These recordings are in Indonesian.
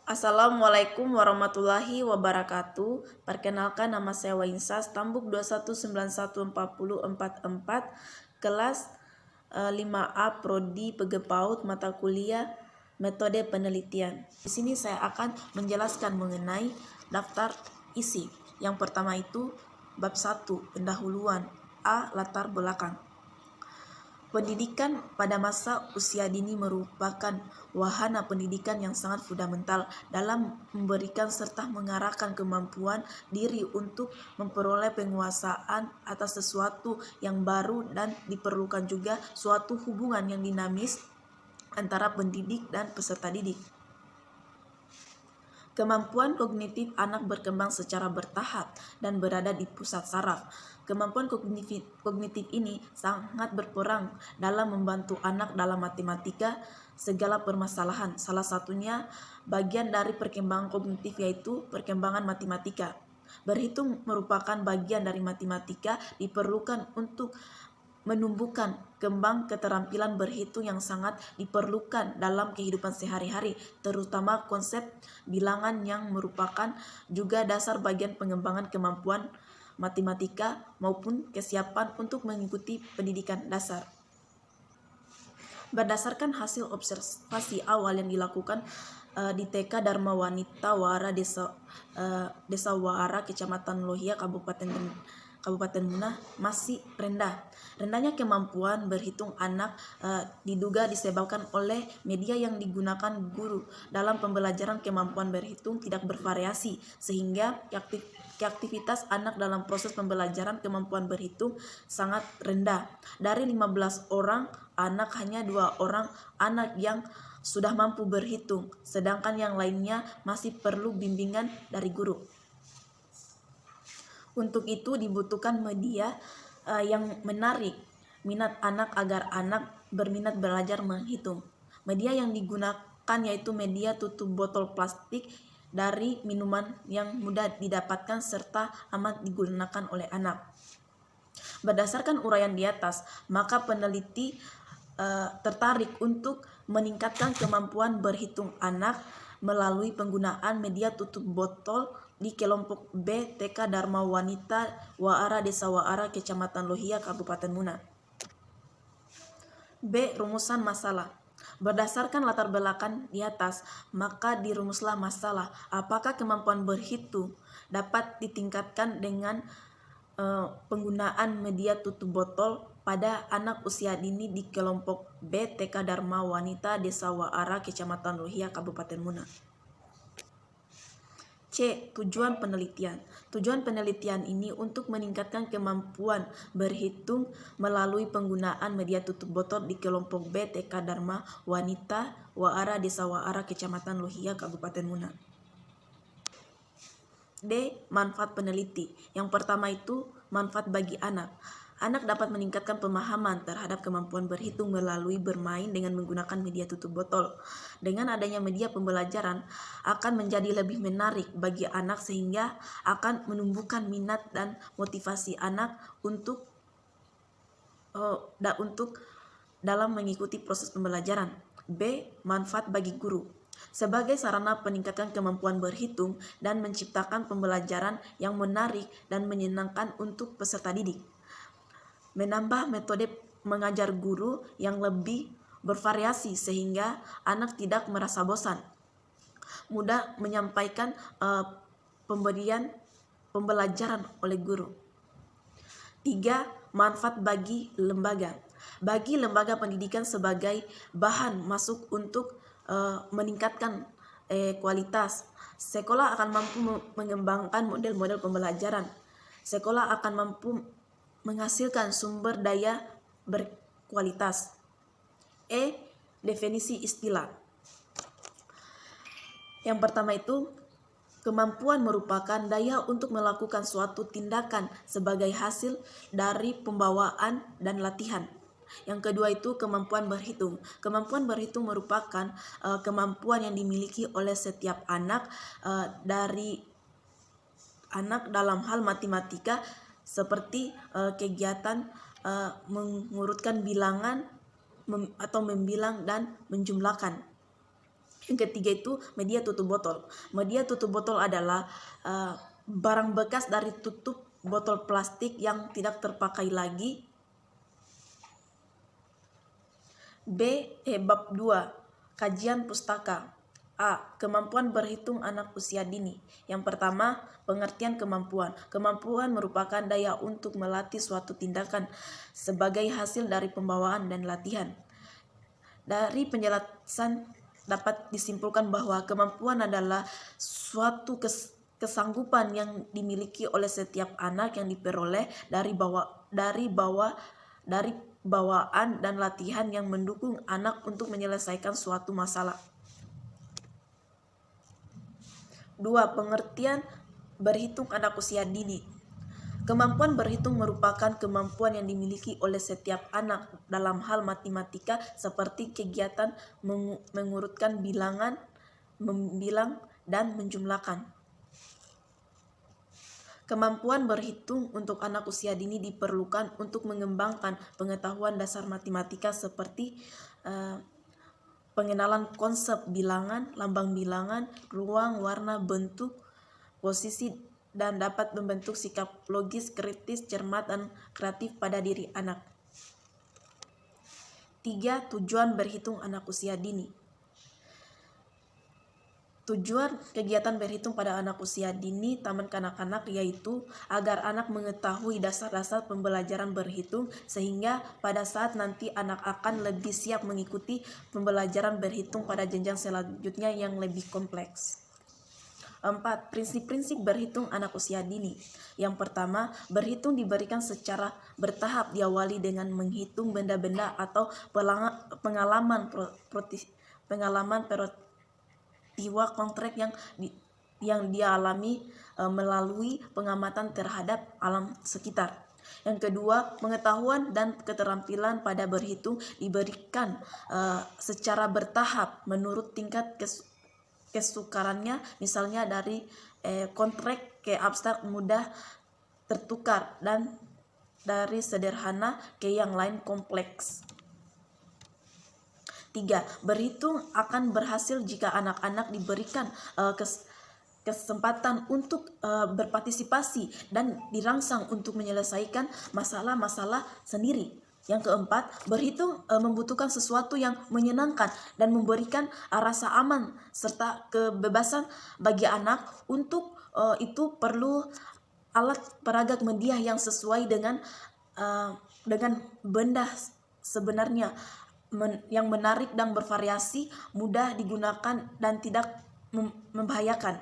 Assalamualaikum warahmatullahi wabarakatuh. Perkenalkan, nama saya Wainsa, Stambuk 2191444, kelas 5A Prodi PGPAUD, mata kuliah Metode Penelitian. Di sini saya akan menjelaskan mengenai daftar isi. Yang pertama itu bab 1, pendahuluan. A. Latar belakang. Pendidikan pada masa usia dini merupakan wahana pendidikan yang sangat fundamental dalam memberikan serta mengarahkan kemampuan diri untuk memperoleh penguasaan atas sesuatu yang baru, dan diperlukan juga suatu hubungan yang dinamis antara pendidik dan peserta didik. Kemampuan kognitif anak berkembang secara bertahap dan berada di pusat saraf. Kemampuan kognitif ini sangat berperan dalam membantu anak dalam matematika segala permasalahan. Salah satunya bagian dari perkembangan kognitif yaitu perkembangan matematika. Berhitung merupakan bagian dari matematika, diperlukan untuk menumbuhkan kembang keterampilan berhitung yang sangat diperlukan dalam kehidupan sehari-hari, terutama konsep bilangan yang merupakan juga dasar bagian pengembangan kemampuan matematika maupun kesiapan untuk mengikuti pendidikan dasar. Berdasarkan hasil observasi awal yang dilakukan di TK Dharma Wanita Waara Desa Waara, Kecamatan Lohia, Kabupaten Muna, masih rendah. Rendahnya kemampuan berhitung anak diduga disebabkan oleh media yang digunakan guru dalam pembelajaran. Kemampuan berhitung tidak bervariasi, sehingga aktivitas anak dalam proses pembelajaran kemampuan berhitung sangat rendah. Dari 15 orang anak, hanya 2 orang anak yang sudah mampu berhitung, sedangkan yang lainnya masih perlu bimbingan dari guru. Untuk itu dibutuhkan media yang menarik minat anak agar anak berminat belajar menghitung. Media yang digunakan yaitu media tutup botol plastik dari minuman yang mudah didapatkan serta amat digunakan oleh anak. Berdasarkan uraian di atas, maka peneliti tertarik untuk meningkatkan kemampuan berhitung anak melalui penggunaan media tutup botol di kelompok B TK Dharma Wanita Waara Desa Waara, Kecamatan Lohia, Kabupaten Muna. B. Rumusan masalah. Berdasarkan latar belakang di atas, maka dirumuslah masalah apakah kemampuan berhitung dapat ditingkatkan dengan penggunaan media tutup botol pada anak usia dini di kelompok B TK Dharma Wanita Desa Waara, Kecamatan Lohia, Kabupaten Muna. C. Tujuan penelitian. Tujuan penelitian ini untuk meningkatkan kemampuan berhitung melalui penggunaan media tutup botol di kelompok B TK Dharma Wanita Waara Desa Waara, Kecamatan Lohia, Kabupaten Muna. D. Manfaat peneliti. Yang pertama itu manfaat bagi anak. Anak dapat meningkatkan pemahaman terhadap kemampuan berhitung melalui bermain dengan menggunakan media tutup botol. Dengan adanya media pembelajaran akan menjadi lebih menarik bagi anak, sehingga akan menumbuhkan minat dan motivasi anak untuk dalam mengikuti proses pembelajaran. B. Manfaat bagi guru. Sebagai sarana peningkatan kemampuan berhitung dan menciptakan pembelajaran yang menarik dan menyenangkan untuk peserta didik. Menambah metode mengajar guru yang lebih bervariasi sehingga anak tidak merasa bosan. Mudah menyampaikan pembelajaran oleh guru. 3. Manfaat bagi lembaga. Bagi lembaga pendidikan sebagai bahan masuk untuk meningkatkan kualitas. Sekolah akan mampu mengembangkan model-model pembelajaran. Sekolah akan mampu menghasilkan sumber daya berkualitas. E. Definisi istilah. Yang pertama itu, kemampuan merupakan daya untuk melakukan suatu tindakan sebagai hasil dari pembawaan dan latihan. Yang kedua itu kemampuan berhitung. Kemampuan berhitung merupakan kemampuan yang dimiliki oleh setiap anak dalam hal matematika, seperti kegiatan mengurutkan bilangan atau membilang dan menjumlahkan. Yang ketiga itu media tutup botol. Media tutup botol adalah barang bekas dari tutup botol plastik yang tidak terpakai lagi. Bab 2. Kajian pustaka. A. Kemampuan berhitung anak usia dini. Yang pertama, pengertian kemampuan. Kemampuan merupakan daya untuk melatih suatu tindakan sebagai hasil dari pembawaan dan latihan. Dari penjelasan dapat disimpulkan bahwa kemampuan adalah suatu kesanggupan yang dimiliki oleh setiap anak yang diperoleh dari bawaan dan latihan yang mendukung anak untuk menyelesaikan suatu masalah. 2. Pengertian berhitung anak usia dini. Kemampuan berhitung merupakan kemampuan yang dimiliki oleh setiap anak dalam hal matematika seperti kegiatan mengurutkan bilangan, membilang, dan menjumlahkan. Kemampuan berhitung untuk anak usia dini diperlukan untuk mengembangkan pengetahuan dasar matematika seperti pengenalan konsep bilangan, lambang bilangan, ruang, warna, bentuk, posisi, dan dapat membentuk sikap logis, kritis, cermat, dan kreatif pada diri anak. 3. Tujuan berhitung anak usia dini. Tujuan kegiatan berhitung pada anak usia dini taman kanak-kanak yaitu agar anak mengetahui dasar-dasar pembelajaran berhitung sehingga pada saat nanti anak akan lebih siap mengikuti pembelajaran berhitung pada jenjang selanjutnya yang lebih kompleks. 4. Prinsip-prinsip berhitung anak usia dini. Yang pertama, berhitung diberikan secara bertahap, diawali dengan menghitung benda-benda atau pengalaman peristiwa konkret yang dia alami melalui pengamatan terhadap alam sekitar. Yang kedua, pengetahuan dan keterampilan pada berhitung diberikan secara bertahap menurut tingkat kesukarannya, misalnya dari kontrak ke abstrak mudah tertukar dan dari sederhana ke yang lain kompleks. 3. Berhitung akan berhasil jika anak-anak diberikan kesempatan untuk berpartisipasi dan dirangsang untuk menyelesaikan masalah-masalah sendiri. Yang keempat, berhitung membutuhkan sesuatu yang menyenangkan dan memberikan rasa aman serta kebebasan bagi anak. Untuk itu perlu alat peragat media yang sesuai dengan benda sebenarnya, yang menarik dan bervariasi, mudah digunakan dan tidak membahayakan.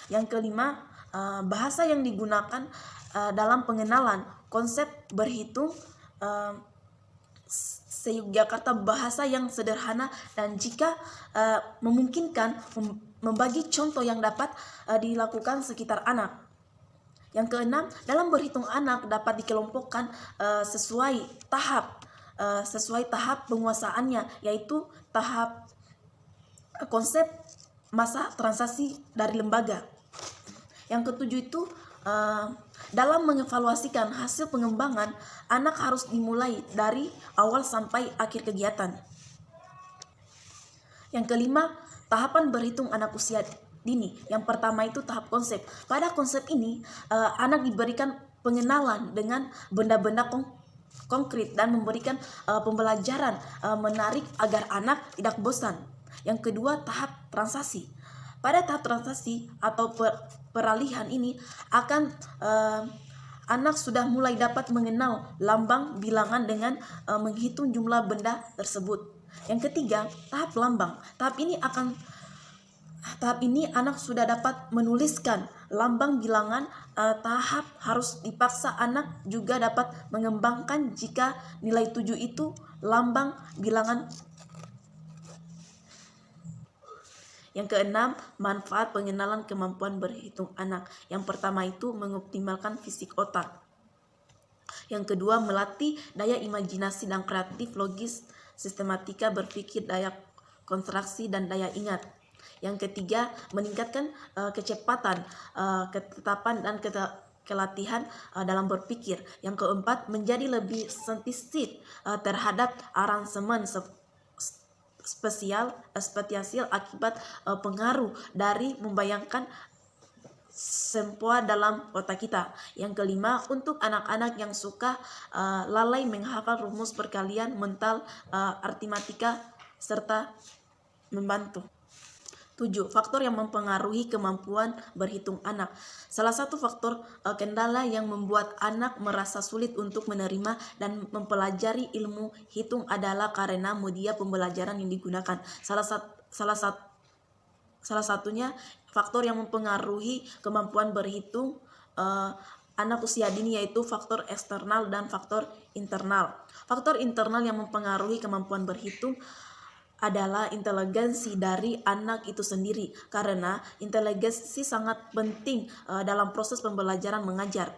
Yang kelima, bahasa yang digunakan dalam pengenalan konsep berhitung Yogyakarta bahasa yang sederhana dan jika memungkinkan membagi contoh yang dapat dilakukan sekitar anak. Yang keenam, dalam berhitung anak dapat dikelompokkan sesuai tahap penguasaannya, yaitu tahap konsep, masa, transaksi dari lembaga. Yang ketujuh itu dalam mengevaluasikan hasil pengembangan, anak harus dimulai dari awal sampai akhir kegiatan. Yang kelima, tahapan berhitung anak usia dini. Yang pertama itu tahap konsep. Pada konsep ini, anak diberikan pengenalan dengan benda-benda konkret dan memberikan pembelajaran menarik agar anak tidak bosan. Yang kedua, tahap transaksi. Pada tahap transaksi atau peralihan ini akan anak sudah mulai dapat mengenal lambang bilangan dengan menghitung jumlah benda tersebut. Yang ketiga, tahap lambang. Tahap ini anak sudah dapat menuliskan lambang bilangan. Tahap harus dipaksa anak juga dapat mengembangkan jika nilai 7 itu lambang bilangan. Yang keenam, manfaat pengenalan kemampuan berhitung anak. Yang pertama itu mengoptimalkan fisik otak. Yang kedua, melatih daya imajinasi dan kreatif, logis, sistematika berpikir, daya konstruksi, dan daya ingat. Yang ketiga, meningkatkan kecepatan, ketetapan, dan kelatihan dalam berpikir. Yang keempat, menjadi lebih sensitif terhadap aransemen spasial akibat pengaruh dari membayangkan sempoa dalam otak kita. Yang kelima, untuk anak-anak yang suka lalai menghafal rumus perkalian mental, aritmatika, serta membantu. 7. Faktor yang mempengaruhi kemampuan berhitung anak. Salah satu faktor kendala yang membuat anak merasa sulit untuk menerima dan mempelajari ilmu hitung adalah karena media pembelajaran yang digunakan. Salah satunya faktor yang mempengaruhi kemampuan berhitung anak usia dini yaitu faktor eksternal dan faktor internal. Faktor internal yang mempengaruhi kemampuan berhitung adalah inteligensi dari anak itu sendiri, karena inteligensi sangat penting dalam proses pembelajaran mengajar.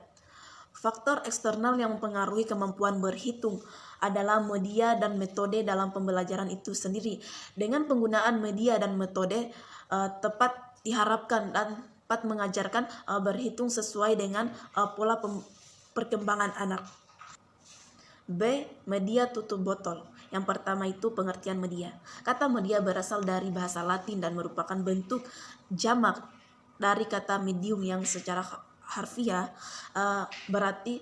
Faktor eksternal yang mempengaruhi kemampuan berhitung adalah media dan metode dalam pembelajaran itu sendiri. Dengan penggunaan media dan metode tepat diharapkan dan dapat mengajarkan berhitung sesuai dengan pola perkembangan anak. B. Media tutup botol. Yang pertama itu pengertian media. Kata media berasal dari bahasa Latin dan merupakan bentuk jamak dari kata medium yang secara harfiah berarti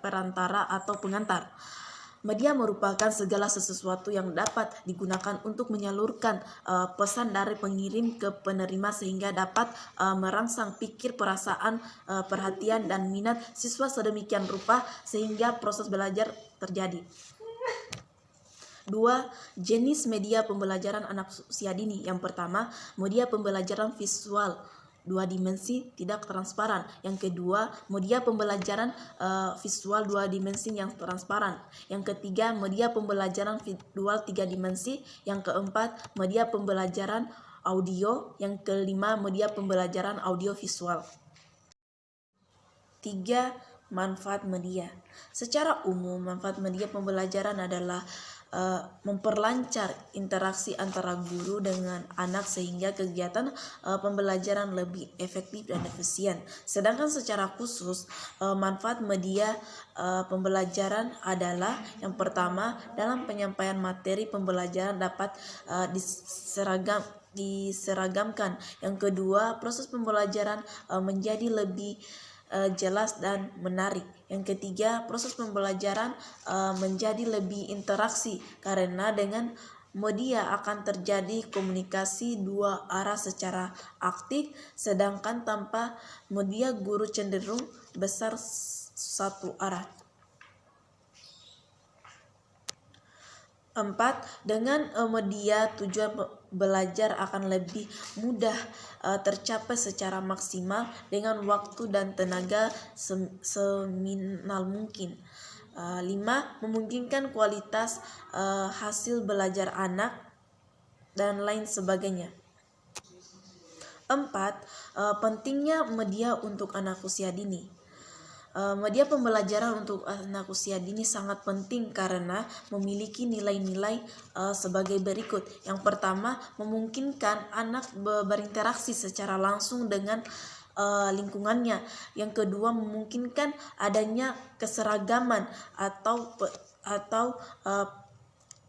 perantara atau pengantar. Media merupakan segala sesuatu yang dapat digunakan untuk menyalurkan pesan dari pengirim ke penerima sehingga dapat merangsang pikir, perasaan, perhatian, dan minat siswa sedemikian rupa sehingga proses belajar terjadi. 2. Jenis media pembelajaran anak usia dini. Yang pertama, media pembelajaran visual 2 dimensi tidak transparan. Yang kedua, media pembelajaran visual 2 dimensi yang transparan. Yang ketiga, media pembelajaran visual 3 dimensi. Yang keempat, media pembelajaran audio. Yang kelima, media pembelajaran audio visual. 3. Manfaat media. Secara umum, manfaat media pembelajaran adalah memperlancar interaksi antara guru dengan anak sehingga kegiatan pembelajaran lebih efektif dan efisien. Sedangkan secara khusus, manfaat media pembelajaran adalah yang pertama, dalam penyampaian materi pembelajaran dapat diseragamkan. Yang kedua, proses pembelajaran menjadi lebih jelas dan menarik. Yang ketiga, proses pembelajaran menjadi lebih interaksi karena dengan media akan terjadi komunikasi 2 arah secara aktif, sedangkan tanpa media guru cenderung besar 1 arah. 4. Dengan media tujuan belajar akan lebih mudah tercapai secara maksimal dengan waktu dan tenaga seminimal mungkin. 5. Memungkinkan kualitas hasil belajar anak dan lain sebagainya. 4. Pentingnya media untuk anak usia dini. Media pembelajaran untuk anak usia dini sangat penting karena memiliki nilai-nilai sebagai berikut. Yang pertama, memungkinkan anak berinteraksi secara langsung dengan lingkungannya. Yang kedua, memungkinkan adanya keseragaman atau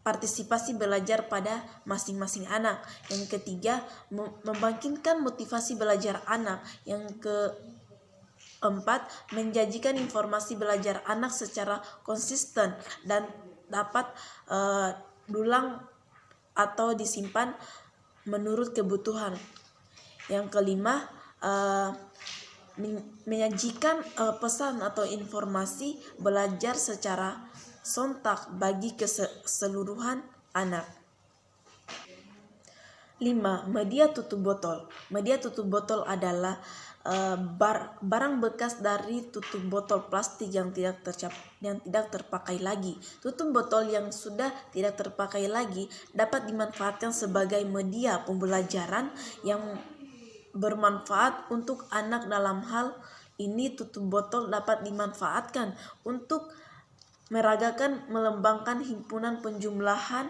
partisipasi belajar pada masing-masing anak. Yang ketiga, membangkitkan motivasi belajar anak. Yang keempat, menjanjikan informasi belajar anak secara konsisten dan dapat diulang atau disimpan menurut kebutuhan. Yang kelima, menyajikan pesan atau informasi belajar secara sontak bagi keseluruhan anak. 5. Media tutup botol. Media tutup botol adalah barang bekas dari tutup botol plastik yang tidak terpakai lagi. Tutup botol yang sudah tidak terpakai lagi dapat dimanfaatkan sebagai media pembelajaran yang bermanfaat untuk anak. Dalam hal ini, tutup botol dapat dimanfaatkan untuk meragakan, melembangkan himpunan, penjumlahan,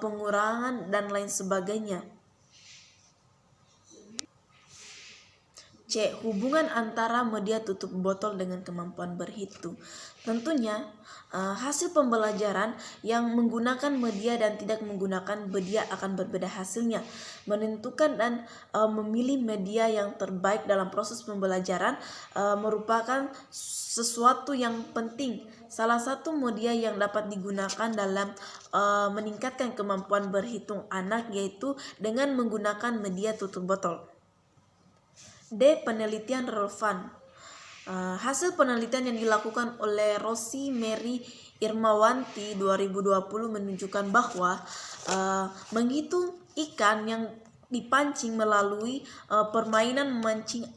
pengurangan, dan lain sebagainya. C. Hubungan antara media tutup botol dengan kemampuan berhitung. Tentunya hasil pembelajaran yang menggunakan media dan tidak menggunakan media akan berbeda hasilnya. Menentukan dan memilih media yang terbaik dalam proses pembelajaran merupakan sesuatu yang penting. Salah satu media yang dapat digunakan dalam meningkatkan kemampuan berhitung anak yaitu dengan menggunakan media tutup botol. D. Penelitian relevan. Hasil penelitian yang dilakukan oleh Rosi Mary Irmawanti 2020 menunjukkan bahwa menghitung ikan yang dipancing melalui permainan memancing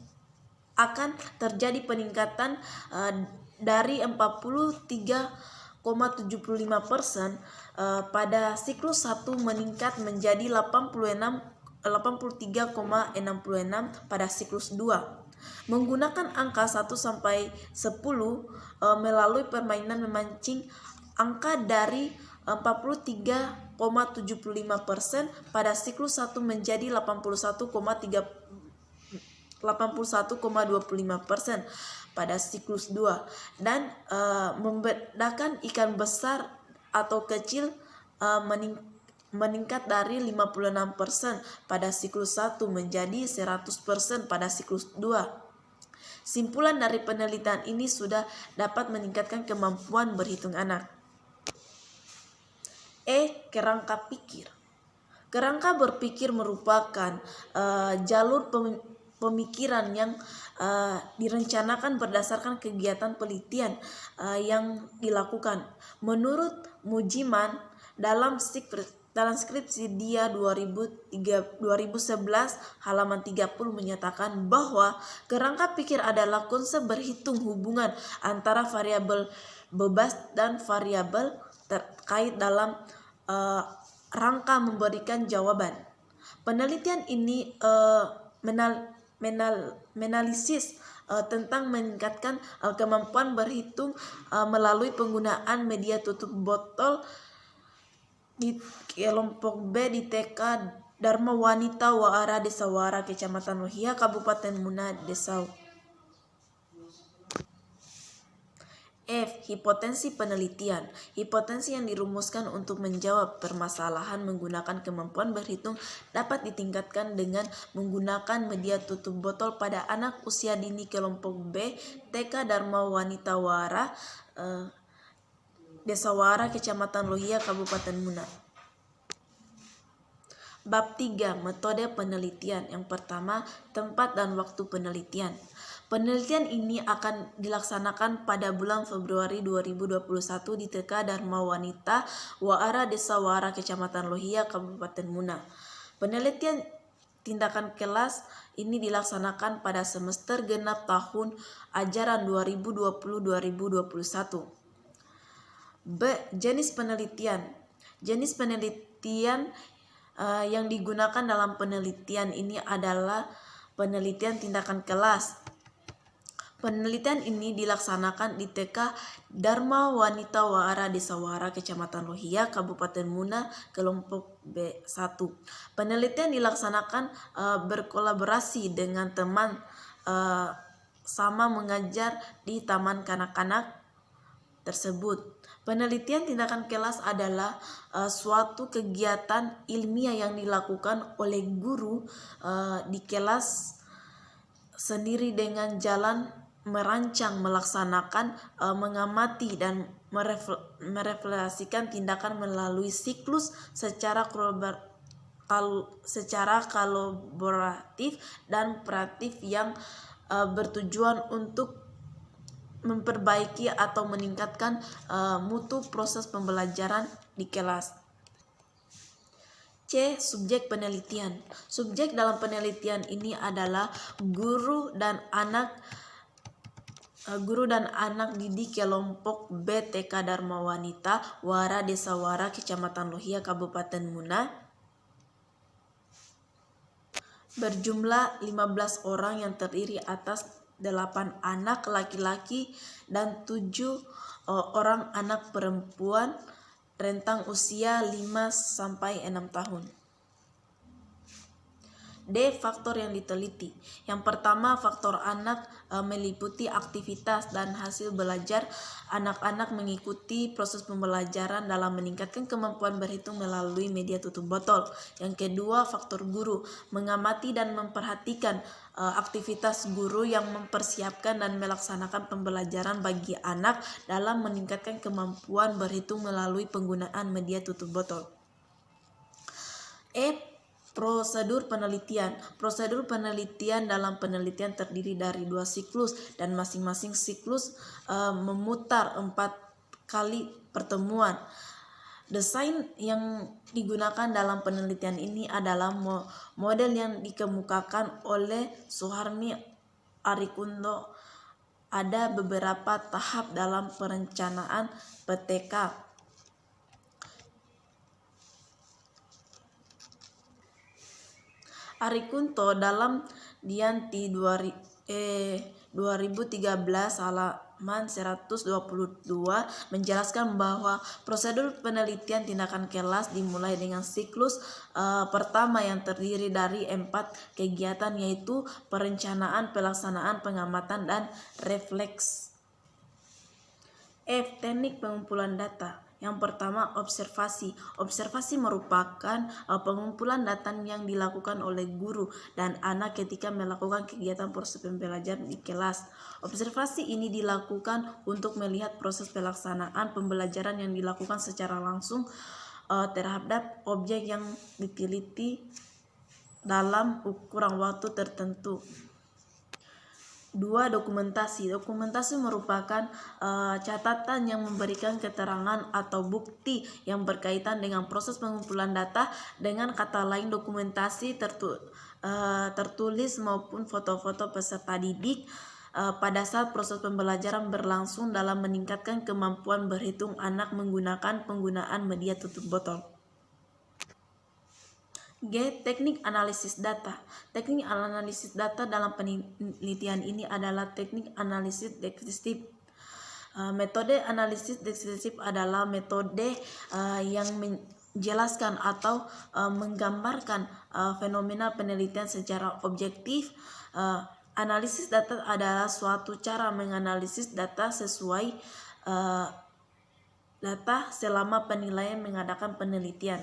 akan terjadi peningkatan dari 43,75% pada siklus 1 meningkat menjadi 83,66 pada siklus 2. Menggunakan angka 1 sampai 10 melalui permainan memancing, angka dari 43,75% pada siklus 1 menjadi 81,25% pada siklus 2 dan membedakan ikan besar atau kecil meningkat dari 56% pada siklus 1 menjadi 100% pada siklus 2. Simpulan dari penelitian ini sudah dapat meningkatkan kemampuan berhitung anak. E. Kerangka pikir. Kerangka berpikir merupakan jalur pemikiran yang direncanakan berdasarkan kegiatan penelitian yang dilakukan. Menurut Mujiman, dalam skripsi dia 2011 halaman 30 menyatakan bahwa kerangka pikir adalah konsep berhitung hubungan antara variabel bebas dan variabel terkait dalam rangka memberikan jawaban. Penelitian ini menalisis tentang meningkatkan kemampuan berhitung melalui penggunaan media tutup botol di kelompok B di TK Dharma Wanita Waara Desa Waara, Kecamatan Lohia, Kabupaten Muna, Desa. F. Hipotensi penelitian. Hipotensi yang dirumuskan untuk menjawab permasalahan menggunakan kemampuan berhitung dapat ditingkatkan dengan menggunakan media tutup botol pada anak usia dini kelompok B TK Dharma Wanita Waara, Desa Waara, Kecamatan Lohia, Kabupaten Muna. Bab 3. Metode penelitian. Yang pertama, tempat dan waktu penelitian. Penelitian ini akan dilaksanakan pada bulan Februari 2021 di TK Dharma Wanita Waara, Desa Waara, Kecamatan Lohia, Kabupaten Muna. Penelitian tindakan kelas ini dilaksanakan pada semester genap tahun ajaran 2020-2021. B. Jenis penelitian. Jenis penelitian yang digunakan dalam penelitian ini adalah penelitian tindakan kelas. Penelitian ini dilaksanakan di TK Dharma Wanita Waara, Desa Waara, Kecamatan Lohia, Kabupaten Muna, kelompok B1. Penelitian dilaksanakan berkolaborasi dengan teman sama mengajar di taman kanak-kanak tersebut. Penelitian tindakan kelas adalah suatu kegiatan ilmiah yang dilakukan oleh guru di kelas sendiri dengan jalan merancang, melaksanakan, mengamati dan merefleksikan tindakan melalui siklus secara kolaboratif dan proaktif yang bertujuan untuk memperbaiki atau meningkatkan mutu proses pembelajaran di kelas. C. Subjek penelitian. Subjek dalam penelitian ini adalah guru dan anak didik kelompok B TK Dharma Wanita Waara, Desa Waara, Kecamatan Lohia, Kabupaten Muna, berjumlah 15 orang yang terdiri atas 8 anak laki-laki dan 7 orang anak perempuan rentang usia 5-6 tahun. D. Faktor yang diteliti. Yang pertama, faktor anak meliputi aktivitas dan hasil belajar. Anak-anak mengikuti proses pembelajaran dalam meningkatkan kemampuan berhitung melalui media tutup botol. Yang kedua, faktor guru, mengamati dan memperhatikan aktivitas guru yang mempersiapkan dan melaksanakan pembelajaran bagi anak dalam meningkatkan kemampuan berhitung melalui penggunaan media tutup botol. Prosedur penelitian. Prosedur penelitian dalam penelitian terdiri dari 2 siklus dan masing-masing siklus memutar 4 kali pertemuan. Desain yang digunakan dalam penelitian ini adalah model yang dikemukakan oleh Suharmi Arikundo. Ada beberapa tahap dalam perencanaan PTK. Arikunto dalam Dianti 2013 halaman 122 menjelaskan bahwa prosedur penelitian tindakan kelas dimulai dengan siklus pertama yang terdiri dari 4 kegiatan, yaitu perencanaan, pelaksanaan, pengamatan, dan refleks. Teknik pengumpulan data. Yang pertama, observasi. Observasi merupakan pengumpulan data yang dilakukan oleh guru dan anak ketika melakukan kegiatan proses pembelajaran di kelas. Observasi ini dilakukan untuk melihat proses pelaksanaan pembelajaran yang dilakukan secara langsung terhadap objek yang diteliti dalam kurang waktu tertentu. 2. Dokumentasi. Dokumentasi merupakan catatan yang memberikan keterangan atau bukti yang berkaitan dengan proses pengumpulan data. Dengan kata lain, dokumentasi tertulis maupun foto-foto peserta didik pada saat proses pembelajaran berlangsung dalam meningkatkan kemampuan berhitung anak menggunakan penggunaan media tutup botol. G. Teknik analisis data. Teknik analisis data dalam penelitian ini adalah teknik analisis deskriptif. Metode analisis deskriptif adalah metode yang menjelaskan atau menggambarkan fenomena penelitian secara objektif. Analisis data adalah suatu cara menganalisis data sesuai data selama penilaian mengadakan penelitian.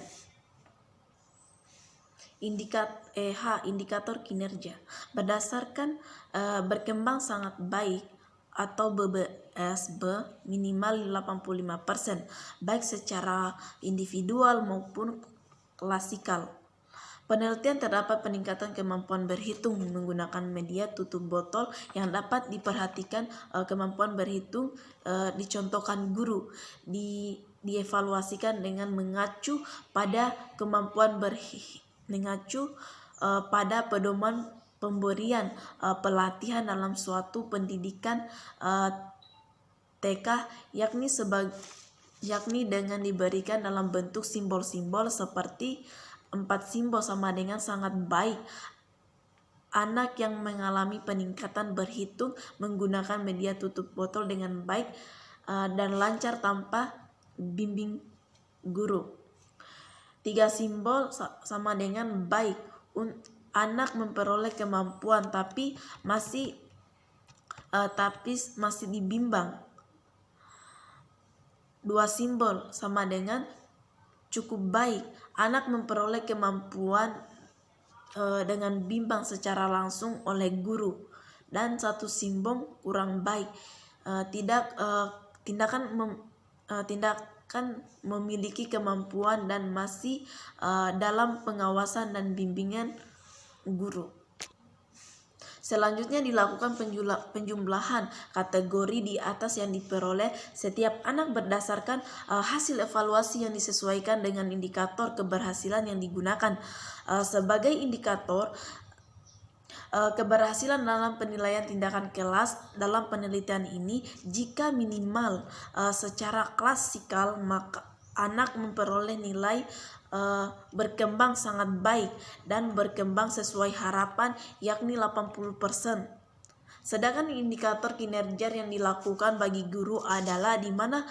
Indikator kinerja. Berdasarkan berkembang sangat baik atau BBSB minimal 85%, baik secara individual maupun klasikal. Penelitian terdapat peningkatan kemampuan berhitung menggunakan media tutup botol yang dapat diperhatikan. Kemampuan berhitung dicontohkan guru dievaluasikan dengan mengacu pada kemampuan pada pedoman pemberian pelatihan dalam suatu pendidikan TK, yakni dengan diberikan dalam bentuk simbol-simbol seperti 4 simbol sama dengan sangat baik. Anak yang mengalami peningkatan berhitung menggunakan media tutup botol dengan baik dan lancar tanpa bimbing guru. 3 simbol sama dengan baik. Anak memperoleh kemampuan tapi masih dibimbang. 2 simbol sama dengan cukup baik. Anak memperoleh kemampuan dengan bimbang secara langsung oleh guru. Dan 1 simbol kurang baik. Tindakan memiliki kemampuan dan masih dalam pengawasan dan bimbingan guru. Selanjutnya dilakukan penjumlahan kategori di atas yang diperoleh setiap anak berdasarkan hasil evaluasi yang disesuaikan dengan indikator keberhasilan yang digunakan. Sebagai indikator keberhasilan dalam penilaian tindakan kelas dalam penelitian ini, jika minimal secara klasikal, maka anak memperoleh nilai berkembang sangat baik dan berkembang sesuai harapan, yakni 80%. Sedangkan indikator kinerja yang dilakukan bagi guru adalah di mana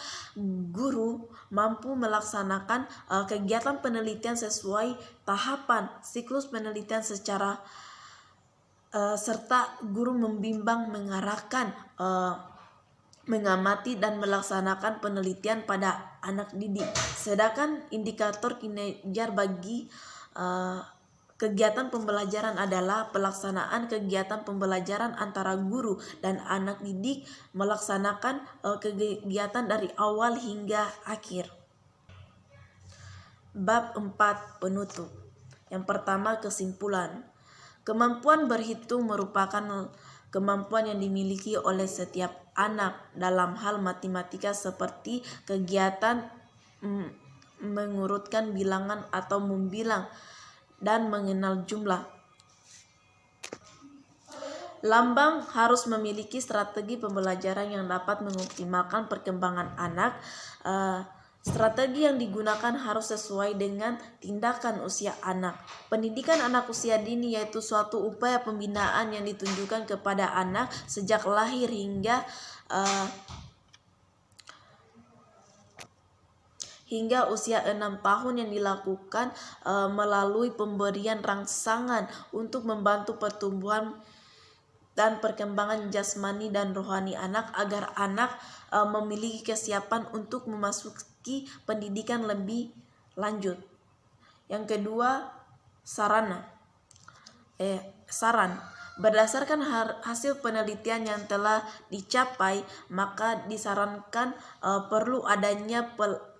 guru mampu melaksanakan kegiatan penelitian sesuai tahapan siklus penelitian secara serta guru membimbang, mengarahkan, mengamati dan melaksanakan penelitian pada anak didik. Sedangkan indikator kinerja bagi kegiatan pembelajaran adalah pelaksanaan kegiatan pembelajaran antara guru dan anak didik, melaksanakan kegiatan dari awal hingga akhir. Bab 4 penutup. Yang pertama, kesimpulan. Kemampuan berhitung merupakan kemampuan yang dimiliki oleh setiap anak dalam hal matematika seperti kegiatan mengurutkan bilangan atau membilang dan mengenal jumlah. Lambang harus memiliki strategi pembelajaran yang dapat mengoptimalkan perkembangan anak. Strategi yang digunakan harus sesuai dengan tindakan usia anak. Pendidikan anak usia dini yaitu suatu upaya pembinaan yang ditunjukkan kepada anak sejak lahir hingga usia 6 tahun yang dilakukan melalui pemberian rangsangan untuk membantu pertumbuhan dan perkembangan jasmani dan rohani anak agar anak memiliki kesiapan untuk memasuki pendidikan lebih lanjut. Yang kedua, saran. Berdasarkan hasil penelitian yang telah dicapai, maka disarankan perlu adanya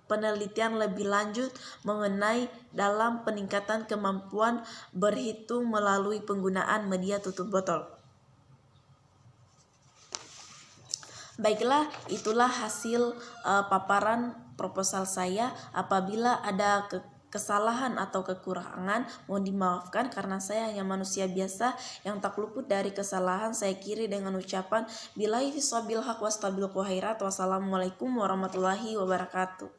penelitian lebih lanjut mengenai dalam peningkatan kemampuan berhitung melalui penggunaan media tutup botol. Baiklah, itulah hasil paparan proposal saya. Apabila ada kesalahan atau kekurangan, mohon dimaafkan karena saya hanya manusia biasa yang tak luput dari kesalahan. Saya kiri dengan ucapan billahi fiswabil haq wastabil khairat. Wassalamualaikum warahmatullahi wabarakatuh.